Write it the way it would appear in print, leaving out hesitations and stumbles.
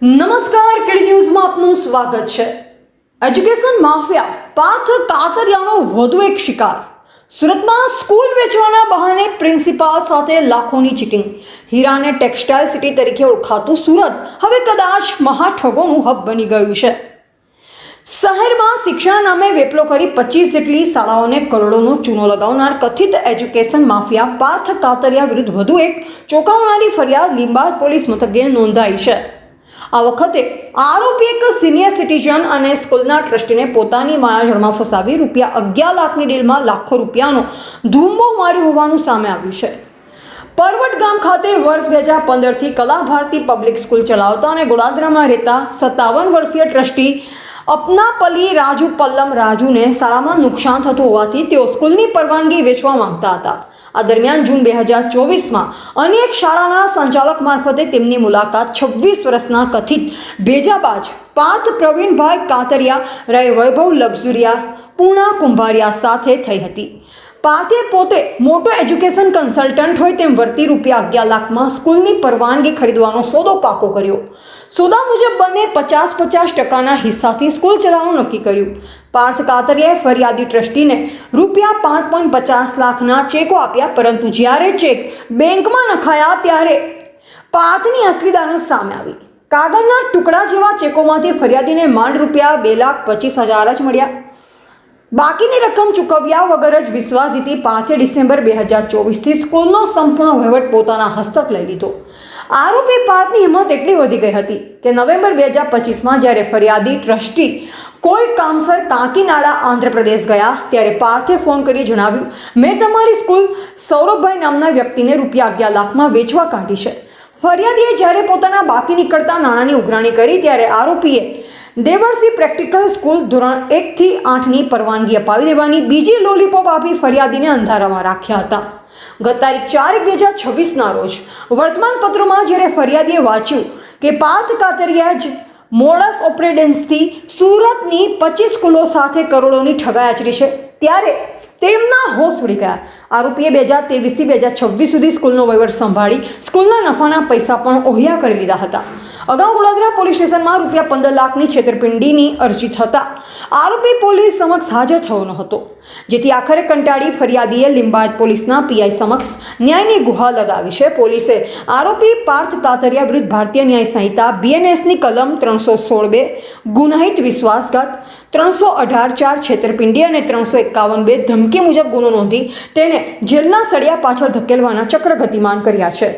નમસ્કાર, કેડી ન્યૂઝમાં આપનું સ્વાગત છે। એજ્યુકેશન માફિયા પાર્થ કાતરિયાનો વધુ એક શિકાર। સુરતમાં સ્કૂલ વેચવાના બહાને પ્રિન્સિપાલ સાથે લાખોની ચીટિંગ। હીરાને ટેક્સટાઇલ સિટી તરીકે ઓળખાતું સુરત હવે કદાચ મહાઠગોનું હબ બની ગયું છે। શહેરમાં શિક્ષણ નામે વેપલો કરી 25 જેટલી શાળાઓને કરોડોનો ચૂનો લગાવનાર કથિત એજ્યુકેશન માફિયા પાર્થ કાતરિયા વિરુદ્ધ વધુ એક ચોંકાવનારી ફરિયાદ લીંબાદ પોલીસ મથકે નોંધાઈ છે। આ વખતે આરોપી એક સિનિયર સિટીઝન અને સ્કૂલના ટ્રસ્ટીને પોતાની માયાજાળમાં ફસાવી ₹11 લાખની ડીલમાં લાખો રૂપિયાનો ધૂમો માર્યો હોવાનું સામે આવ્યું છે। પરવટ ગામ ખાતે વર્ષ 2015થી કલા ભારતી પબ્લિક સ્કૂલ ચલાવતા અને ગોડાદરામાં રહેતા 57 વર્ષીય ટ્રસ્ટી અપનાપલી રાજુ પલ્લમ રાજુને શાળામાં નુકસાન થતું હોવાથી તેઓ સ્કૂલની પરવાનગી વેચવા માંગતા હતા। આ દરમિયાન જૂન 2024માં અન્ય એક શાળાના સંચાલક મારફતે તેમની મુલાકાત 26 વર્ષના કથિત ભેજાબાજ પાર્થ પ્રવીણભાઈ કાતરિયા રહે વૈભવ લક્ઝુરિયા પૂર્ણા કુંભારિયા સાથે થઈ હતી। પાર્થે પોતે મોટો એજ્યુકેશન કન્સલ્ટન્ટ હોય તેમ વર્તી ₹11 લાખમાં સ્કૂલની પરવાનગી ખરીદવાનો સોદો પાકો કર્યો। સોદા મુજબ બંને 50-50% હિસ્સાથી સ્કૂલ ચલાવવાનું નક્કી કર્યું। પાર્થ કાતરિયાએ ફરિયાદી ટ્રસ્ટીને ₹5.50 લાખના ચેકો આપ્યા, પરંતુ જ્યારે ચેક બેંકમાં નખાયા ત્યારે પાર્થની અસલી દાનત સામે આવી। કાગળના ટુકડા જેવા ચેકોમાંથી ફરિયાદીને માંડ ₹2,25,000 જ મળ્યા। બાકીની રકમ ચૂકવ્યા વગર જ વિશ્વાસ જીતી પાર્થે ડિસેમ્બર 2024થી સ્કૂલનો સંપૂર્ણ વહીવટ પોતાના હસ્તક લઈ લીધો। આરોપી પાર્થની હિંમત એટલી વધી ગઈ હતી કે નવેમ્બર 2025માં જ્યારે ફરિયાદી ટ્રસ્ટી કોઈ કામસર કાકીનાડા આંધ્રપ્રદેશ ગયા ત્યારે પાર્થે ફોન કરી જણાવ્યું, મેં તમારી સ્કૂલ સૌરભભાઈ નામના વ્યક્તિને ₹11 લાખમાં વેચવા કાઢી છે। ફરિયાદીએ જ્યારે પોતાના બાકી નીકળતા નાણાંની ઉઘરાણી કરી ત્યારે આરોપીએ દેવર્ષી પ્રેક્ટિકલ સ્કૂલ ધોરણ 1થી 8ની પરવાનગી અપાવી દેવાની બીજી લોલીપોપ આપી ફરિયાદીને અંધારામાં રાખ્યા હતા। ગત તારીખ 4/1/2026ના રોજ વર્તમાનપત્રોમાં જ્યારે ફરિયાદીએ વાંચ્યું કે પાર્થ કાતરિયા જ મોડસ ઓપરેન્ડસથી સુરતની 25 સ્કૂલો સાથે કરોડોની ઠગાઈ આચરી છે ત્યારે તેમના હોશ ઉડી ગયા। આરોપીએ 2023થી 2026 સુધી સ્કૂલનો વહીવટ સંભાળી સ્કૂલના નફાના પૈસા પણ ઓહ્યા કરી લીધા હતા। અગાઉ ગોડાદરા પોલીસ સ્ટેશનમાં ₹15 લાખની છેતરપિંડીની અરજી થતાં આરોપી પોલીસ સમક્ષ હાજર થયો ન હતો, જેથી આખરે કંટાળી ફરિયાદીએ લીંબાદ પોલીસના પીઆઈ સમક્ષ ન્યાયની ગુહાર લગાવી છે। પોલીસે આરોપી પાર્થ કાતરિયા વિરુદ્ધ ભારતીય ન્યાય સંહિતા BNSની કલમ 316(2) ગુનાહિત વિશ્વાસઘાત, 318(4) છેતરપિંડી અને 351(2) ધમકી મુજબ ગુનો નોંધી તેને જેલના સળિયા પાછળ ધકેલવાના ચક્ર ગતિમાન કર્યા છે।